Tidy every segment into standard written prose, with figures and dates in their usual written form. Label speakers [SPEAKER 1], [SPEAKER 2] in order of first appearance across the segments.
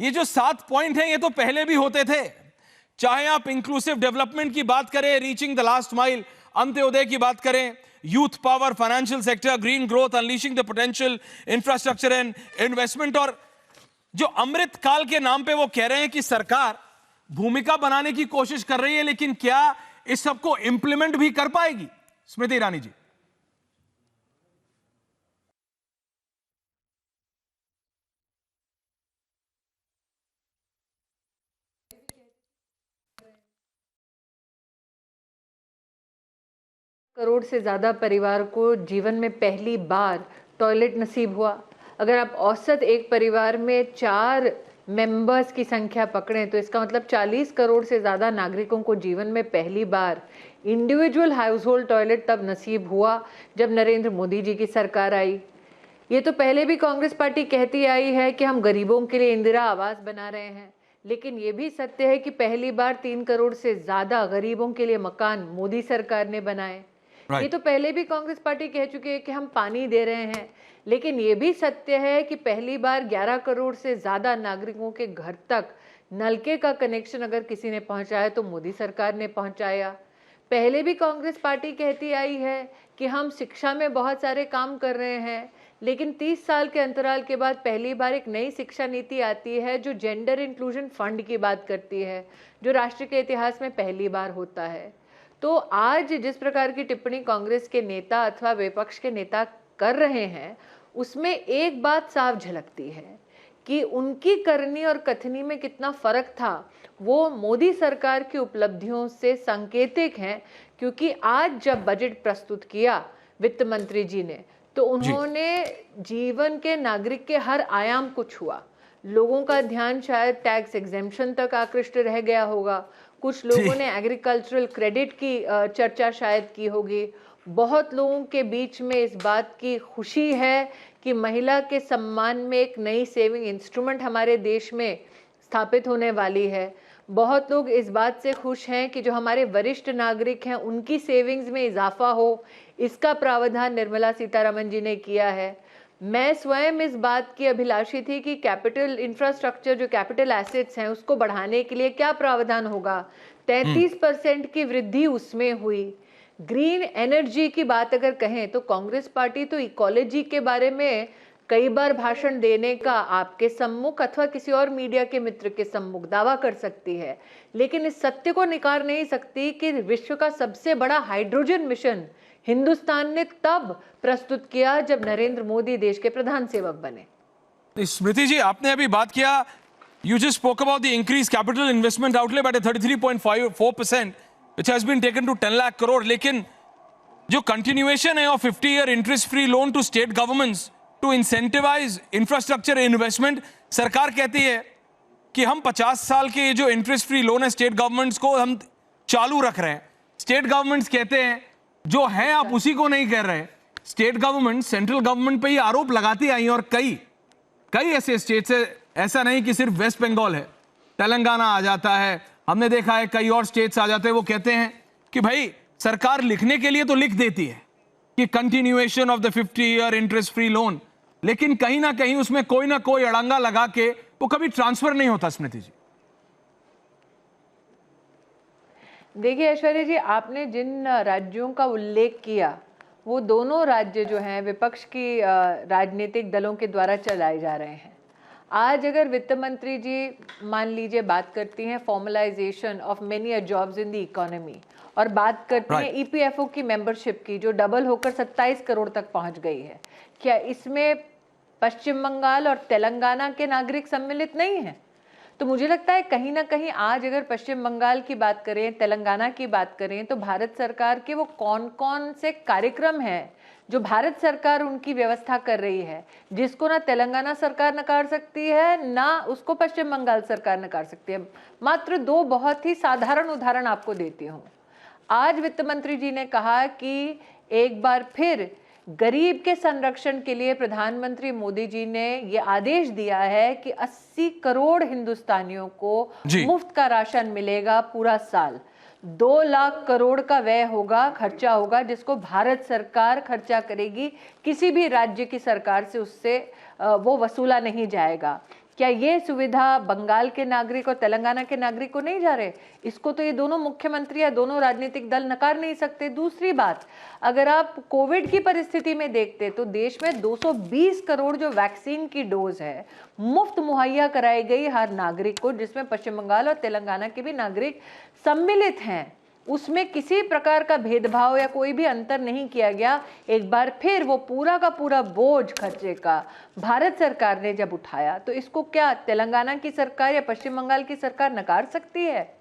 [SPEAKER 1] ये जो 7 पॉइंट हैं ये तो पहले भी होते थे। चाहे आप इंक्लूसिव डेवलपमेंट की बात करें, reaching the last mile, Antyodaya की बात करें, youth power, financial sector, green growth, unleashing the potential, infrastructure and investment, और जो अमृत काल के नाम पे वो कह रहे हैं कि सरकार भूमिका बनाने की कोशिश कर रही है, लेकिन क्या इस सबको इंप्लीमेंट भी कर पाएगी? स्मृति ईरानी जी।
[SPEAKER 2] करोड़ से ज़्यादा परिवार को जीवन में पहली बार टॉयलेट नसीब हुआ। अगर आप औसत एक परिवार में 4 मेंबर्स की संख्या पकड़ें तो इसका मतलब 40 करोड़ से ज़्यादा नागरिकों को जीवन में पहली बार इंडिविजुअल हाउस होल्ड टॉयलेट तब नसीब हुआ जब नरेंद्र मोदी जी की सरकार आई। ये तो पहले भी कांग्रेस पार्टी कहती आई है कि हम गरीबों के लिए इंदिरा आवास बना रहे हैं, लेकिन ये भी सत्य है कि पहली बार 3 करोड़ से ज़्यादा गरीबों के लिए मकान मोदी सरकार ने बनाए। ये तो पहले भी कांग्रेस पार्टी कह चुकी है कि हम पानी दे रहे हैं, लेकिन ये भी सत्य है कि पहली बार 11 करोड़ से ज़्यादा नागरिकों के घर तक नलके का कनेक्शन अगर किसी ने पहुंचाया तो मोदी सरकार ने पहुंचाया। पहले भी कांग्रेस पार्टी कहती आई है कि हम शिक्षा में बहुत सारे काम कर रहे हैं, लेकिन 30 साल के अंतराल के बाद पहली बार एक नई शिक्षा नीति आती है जो जेंडर इंक्लूजन फंड की बात करती है, जो राष्ट्र के इतिहास में पहली बार होता है। तो आज जिस प्रकार की टिप्पणी कांग्रेस के नेता अथवा विपक्ष के नेता कर रहे हैं, उसमें एक बात साफ झलकती है कि उनकी करनी और कथनी में कितना फर्क था वो मोदी सरकार की उपलब्धियों से संकेतिक हैं। क्योंकि आज जब बजट प्रस्तुत किया वित्त मंत्री जी ने, तो उन्होंने जीवन के नागरिक के हर आयाम को छुआ। लोगों का ध्यान शायद टैक्स एग्जेम्पशन तक आकृष्ट रह गया होगा, कुछ लोगों ने एग्रीकल्चरल क्रेडिट की चर्चा शायद की होगी, बहुत लोगों के बीच में इस बात की खुशी है कि महिला के सम्मान में एक नई सेविंग इंस्ट्रूमेंट हमारे देश में स्थापित होने वाली है। बहुत लोग इस बात से खुश हैं कि जो हमारे वरिष्ठ नागरिक हैं उनकी सेविंग्स में इजाफा हो, इसका प्रावधान निर्मला सीतारमण जी ने किया है। मैं स्वयं इस बात की अभिलाषी थी कि कैपिटल इंफ्रास्ट्रक्चर, जो कैपिटल एसेट्स हैं, उसको बढ़ाने के लिए क्या प्रावधान होगा। 33% की वृद्धि उसमें हुई। ग्रीन एनर्जी की बात अगर कहें तो कांग्रेस पार्टी तो इकोलॉजी के बारे में कई बार भाषण देने का आपके सम्मुख अथवा किसी और मीडिया के मित्र के सम्मुख दावा कर सकती है, लेकिन इस सत्य को नकार नहीं सकती कि विश्व का सबसे बड़ा हाइड्रोजन मिशन हिंदुस्तान ने तब प्रस्तुत किया जब नरेंद्र मोदी देश के प्रधान सेवक बने।
[SPEAKER 1] स्मृति जी, आपने अभी बात किया, you just spoke about the increased capital investment outlay by 33.54%, which has been taken to 10 lakh crore. लेकिन जो continuation है of 50-year interest-free loan to state governments to incentivize infrastructure investment, सरकार कहती है कि हम 50 साल के ये जो interest-free loan है state governments को हम चालू रख रहे हैं। State governments कहते हैं जो है आप उसी को नहीं कर रहे। स्टेट गवर्नमेंट सेंट्रल गवर्नमेंट पे ये आरोप लगाती आई और कई ऐसे स्टेट्स है, ऐसा नहीं कि सिर्फ वेस्ट बंगाल है, तेलंगाना आ जाता है, हमने देखा है कई और स्टेट्स आ जाते हैं। वो कहते हैं कि भाई सरकार लिखने के लिए तो लिख देती है कि continuation of the 50-year interest free loan, लेकिन कहीं ना कहीं उसमें कोई ना कोई अड़ंगा लगा के वो कभी ट्रांसफर नहीं होता। स्मृति जी,
[SPEAKER 2] देखिए ऐश्वर्या जी, आपने जिन राज्यों का उल्लेख किया वो दोनों राज्य जो हैं विपक्ष की राजनीतिक दलों के द्वारा चलाए जा रहे हैं। आज अगर वित्त मंत्री जी मान लीजिए बात करती हैं formalisation of many jobs in the economy और बात करती हैं ईपीएफओ की मेंबरशिप की जो डबल होकर 27 करोड़ तक पहुंच गई है, क्या इसमें पश्चिम बंगाल और तेलंगाना के नागरिक सम्मिलित नहीं हैं? तो मुझे लगता है कहीं ना कहीं आज अगर पश्चिम बंगाल की बात करें, तेलंगाना की बात करें, तो भारत सरकार के वो कौन कौन से कार्यक्रम हैं जो भारत सरकार उनकी व्यवस्था कर रही है, जिसको ना तेलंगाना सरकार नकार सकती है ना उसको पश्चिम बंगाल सरकार नकार सकती है। मात्र 2 बहुत ही साधारण उदाहरण आपको देती हूँ। आज वित्त मंत्री जी ने कहा कि एक बार फिर गरीब के संरक्षण के लिए प्रधानमंत्री मोदी जी ने ये आदेश दिया है कि 80 करोड़ हिंदुस्तानियों को मुफ्त का राशन मिलेगा पूरा साल। 2 लाख करोड़ का व्यय होगा, खर्चा होगा, जिसको भारत सरकार खर्चा करेगी, किसी भी राज्य की सरकार से उससे वो वसूला नहीं जाएगा। क्या ये सुविधा बंगाल के नागरिक और तेलंगाना के नागरिक को नहीं जा रहे? इसको तो ये दोनों मुख्यमंत्री या दोनों राजनीतिक दल नकार नहीं सकते। दूसरी बात, अगर आप कोविड की परिस्थिति में देखते तो देश में 220 करोड़ जो वैक्सीन की डोज है मुफ्त मुहैया कराई गई हर नागरिक को, जिसमें पश्चिम बंगाल और तेलंगाना के भी नागरिक सम्मिलित हैं। उसमें किसी प्रकार का भेदभाव या कोई भी अंतर नहीं किया गया। एक बार फिर वो पूरा का पूरा बोझ खर्चे का भारत सरकार ने जब उठाया, तो इसको क्या तेलंगाना की सरकार या पश्चिम बंगाल की सरकार नकार सकती है?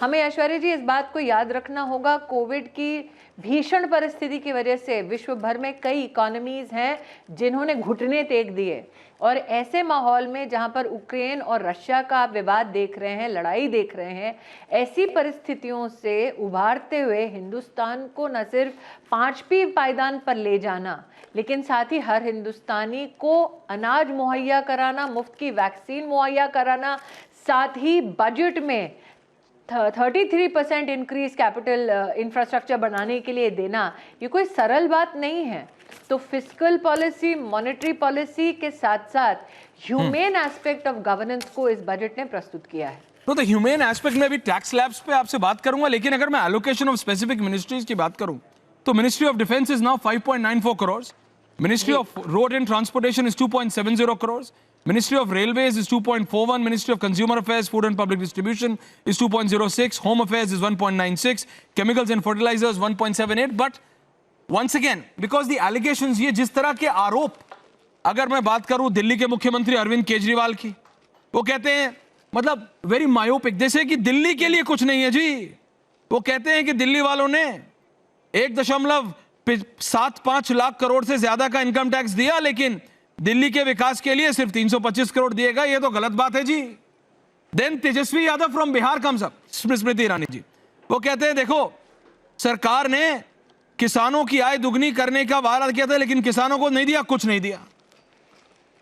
[SPEAKER 2] हमें ऐश्वर्या जी इस बात को याद रखना होगा, कोविड की भीषण परिस्थिति की वजह से विश्व भर में कई इकोनॉमीज हैं जिन्होंने घुटने टेक दिए, और ऐसे माहौल में जहां पर यूक्रेन और रशिया का आप विवाद देख रहे हैं, लड़ाई देख रहे हैं, ऐसी परिस्थितियों से उभारते हुए हिंदुस्तान को न सिर्फ 5वीं पायदान पर ले जाना, लेकिन साथ ही हर हिंदुस्तानी को अनाज मुहैया कराना, मुफ्त की वैक्सीन मुहैया कराना, साथ ही बजट में 33% इंक्रीज कैपिटल इंफ्रास्ट्रक्चर बनाने के लिए देना, ये कोई सरल बात नहीं है। तो फिस्कल पॉलिसी, मॉनेटरी पॉलिसी के साथ साथ ह्यूमेन एस्पेक्ट ऑफ गवर्नेंस को इस बजट ने प्रस्तुत किया है।
[SPEAKER 1] तो ह्यूमेन एस्पेक्ट में भी टैक्स स्लैब्स पे आपसे बात करूंगा, लेकिन अगर मैं एलोकेशन ऑफ स्पेसिफिक मिनिस्ट्रीज की बात करूं तो ministry of defence is now 5.94 crore, ministry of road and transportation is 2.70 crore, Ministry of Railways is 2.41, Ministry of Consumer Affairs, Food and Public Distribution is 2.06, Home Affairs is 1.96, Chemicals and Fertilizers 1.78. But once again, because the allegations, ये जिस तरह के आरोप, अगर मैं बात करूं दिल्ली के मुख्यमंत्री अरविंद केजरीवाल की, वो कहते हैं मतलब वेरी मायोपिक, जैसे कि दिल्ली के लिए कुछ नहीं है जी। वो कहते हैं कि दिल्ली वालों ने 1.75 लाख करोड़ से ज्यादा का इनकम टैक्स दिया, लेकिन दिल्ली के विकास के लिए सिर्फ 325 करोड़ दिएगा, ये तो गलत बात है जी। Then Tejashwi Yadav from Bihar comes up, Smriti Irani ji, वो कहते हैं देखो सरकार ने किसानों की आय दुगनी करने का वादा किया था, लेकिन किसानों को नहीं दिया, कुछ नहीं दिया।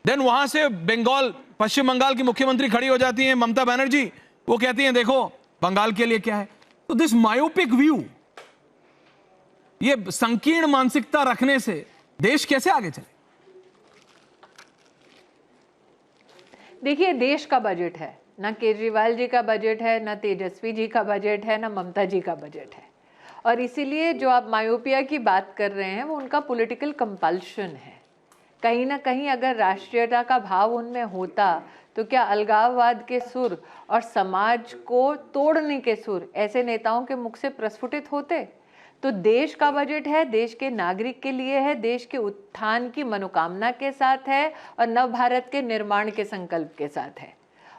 [SPEAKER 1] देन वहां से बंगाल, पश्चिम बंगाल की मुख्यमंत्री खड़ी हो जाती है ममता बनर्जी, वो कहती हैं देखो बंगाल के लिए क्या है। तो दिस मायोपिक व्यू, ये संकीर्ण मानसिकता रखने से देश कैसे आगे चले?
[SPEAKER 2] देखिए, देश का बजट है, ना केजरीवाल जी का बजट है, ना तेजस्वी जी का बजट है, ना ममता जी का बजट है, और इसीलिए जो आप मायोपिया की बात कर रहे हैं वो उनका पॉलिटिकल कंपल्शन है। कहीं ना कहीं अगर राष्ट्रीयता का भाव उनमें होता तो क्या अलगाववाद के सुर और समाज को तोड़ने के सुर ऐसे नेताओं के मुख से प्रस्फुटित होते? तो देश का बजट है, देश के नागरिक के लिए है, देश के उत्थान की मनोकामना के साथ है और नव भारत के निर्माण के संकल्प के साथ है।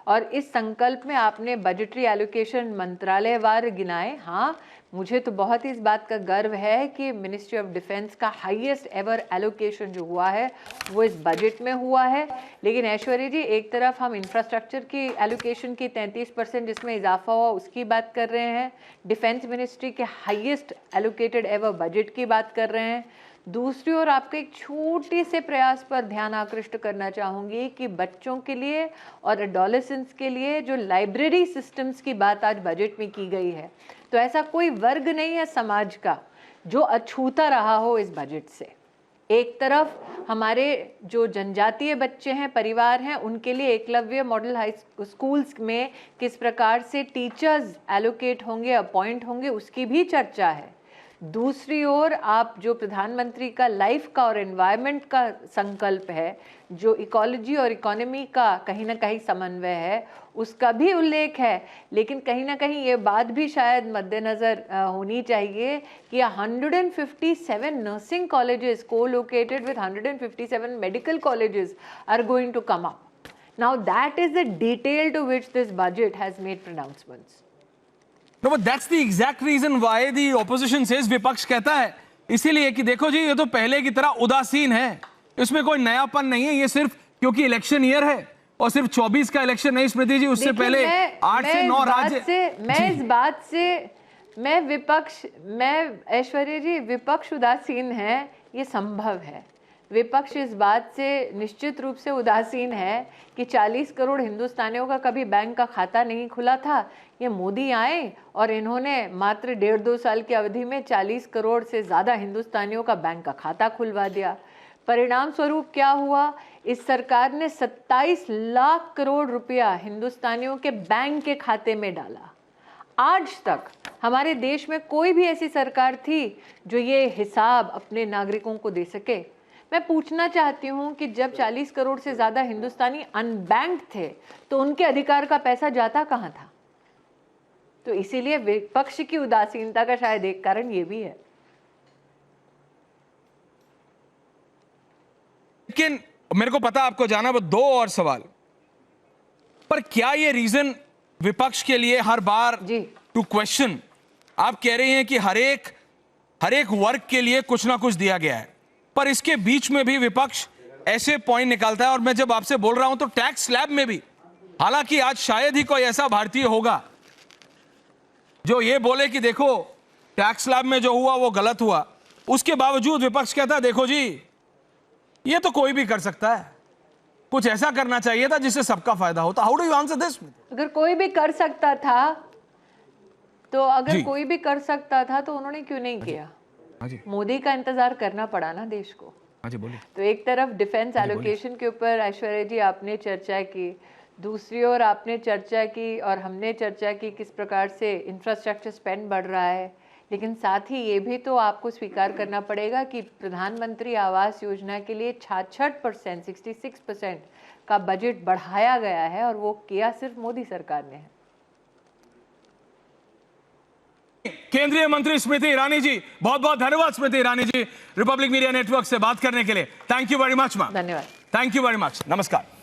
[SPEAKER 2] और इस संकल्प में आपने बजटरी एलोकेशन मंत्रालयवार गिनाए। हाँ, मुझे तो बहुत ही इस बात का गर्व है कि मिनिस्ट्री ऑफ डिफेंस का हाईएस्ट एवर एलोकेशन जो हुआ है वो इस बजट में हुआ है। लेकिन ऐश्वर्या जी, एक तरफ हम इंफ्रास्ट्रक्चर की एलोकेशन की 33% जिसमें इजाफा हुआ उसकी बात कर रहे हैं, डिफेंस मिनिस्ट्री के हाईएस्ट एलोकेटेड एवर बजट की बात कर रहे हैं, दूसरी ओर आपके एक छोटे से प्रयास पर ध्यान आकृष्ट करना चाहूँगी कि बच्चों के लिए और एडोलेसेंट्स के लिए जो लाइब्रेरी सिस्टम्स की बात आज बजट में की गई है, तो ऐसा कोई वर्ग नहीं है समाज का जो अछूता रहा हो इस बजट से। एक तरफ हमारे जो जनजातीय बच्चे हैं, परिवार हैं, उनके लिए एकलव्य मॉडल हाई स्कूल्स में किस प्रकार से टीचर्स एलोकेट होंगे, अपॉइंट होंगे, उसकी भी चर्चा है। दूसरी ओर आप जो प्रधानमंत्री का लाइफ का और एनवायरनमेंट का संकल्प है, जो इकोलॉजी और इकोनॉमी का कहीं ना कहीं समन्वय है, उसका भी उल्लेख है। लेकिन कहीं ना कहीं ये बात भी शायद मद्देनज़र होनी चाहिए कि 157 nursing colleges co-located with 157 medical colleges are going to come up. Now that is the detail to which this budget has made pronouncements.
[SPEAKER 1] No, but that's the exact reason why the opposition says, विपक्ष कहता है इसीलिए कि देखो जी ये तो पहले की तरह उदासीन है, इसमें कोई नयापन नहीं है, ये सिर्फ क्योंकि इलेक्शन ईयर है और सिर्फ 24 का इलेक्शन नहीं स्मृति जी, उससे पहले 8 से 9 राज्य।
[SPEAKER 2] मैं इस बात से मैं ऐश्वर्या जी, विपक्ष उदासीन है ये संभव है। विपक्ष इस बात से निश्चित रूप से उदासीन है कि 40 करोड़ हिंदुस्तानियों का कभी बैंक का खाता नहीं खुला था। ये मोदी आए और इन्होंने मात्र 1.5-2 साल की अवधि में 40 करोड़ से ज़्यादा हिंदुस्तानियों का बैंक का खाता खुलवा दिया। परिणाम स्वरूप क्या हुआ? इस सरकार ने 27 लाख करोड़ रुपया हिंदुस्तानियों के बैंक के खाते में डाला। आज तक हमारे देश में कोई भी ऐसी सरकार थी जो ये हिसाब अपने नागरिकों को दे सके? मैं पूछना चाहती हूँ कि जब 40 करोड़ से ज़्यादा हिंदुस्तानी अनबैंक्ड थे तो उनके अधिकार का पैसा जाता कहाँ था? तो इसीलिए विपक्ष की उदासीनता का शायद एक कारण ये भी है।
[SPEAKER 1] लेकिन मेरे को पता आपको जाना, वो दो और सवाल, पर क्या ये रीजन विपक्ष के लिए हर बार
[SPEAKER 2] जी
[SPEAKER 1] टू क्वेश्चन, आप कह रहे हैं कि हर एक वर्ग के लिए कुछ ना कुछ दिया गया है, पर इसके बीच में भी विपक्ष ऐसे पॉइंट निकालता है। और मैं जब आपसे बोल रहा हूं तो टैक्स स्लैब में भी, हालांकि आज शायद ही कोई ऐसा भारतीय होगा जो ये बोले कि देखो टैक्स स्लैब में जो हुआ वो गलत हुआ, उसके बावजूद विपक्ष कहता है देखो जी ये तो कोई भी कर सकता है, कुछ ऐसा करना चाहिए था जिससे सबका फायदा होता। How do you answer this?
[SPEAKER 2] अगर कोई भी कर सकता था तो
[SPEAKER 1] जी।
[SPEAKER 2] कोई भी कर सकता था तो उन्होंने क्यों नहीं किया?
[SPEAKER 1] हाँ जी,
[SPEAKER 2] मोदी का इंतजार करना पड़ा ना देश को।
[SPEAKER 1] हाँ जी, बोलिए।
[SPEAKER 2] तो एक तरफ डिफेंस एलोकेशन के ऊपर ऐश्वर्या जी आपने चर्चा की, दूसरी ओर आपने चर्चा की और हमने चर्चा की किस प्रकार से इंफ्रास्ट्रक्चर स्पेंड बढ़ रहा है, लेकिन साथ ही ये भी तो आपको स्वीकार करना पड़ेगा कि प्रधानमंत्री आवास योजना के लिए 66%, 66% का बजट बढ़ाया गया है और वो किया सिर्फ मोदी सरकार ने है।
[SPEAKER 1] केंद्रीय मंत्री स्मृति ईरानी जी, बहुत बहुत धन्यवाद Smriti Irani ji, Republic media network से बात करने के लिए। Thank you very much ma'am.
[SPEAKER 2] धन्यवाद।
[SPEAKER 1] Thank you very much. नमस्कार।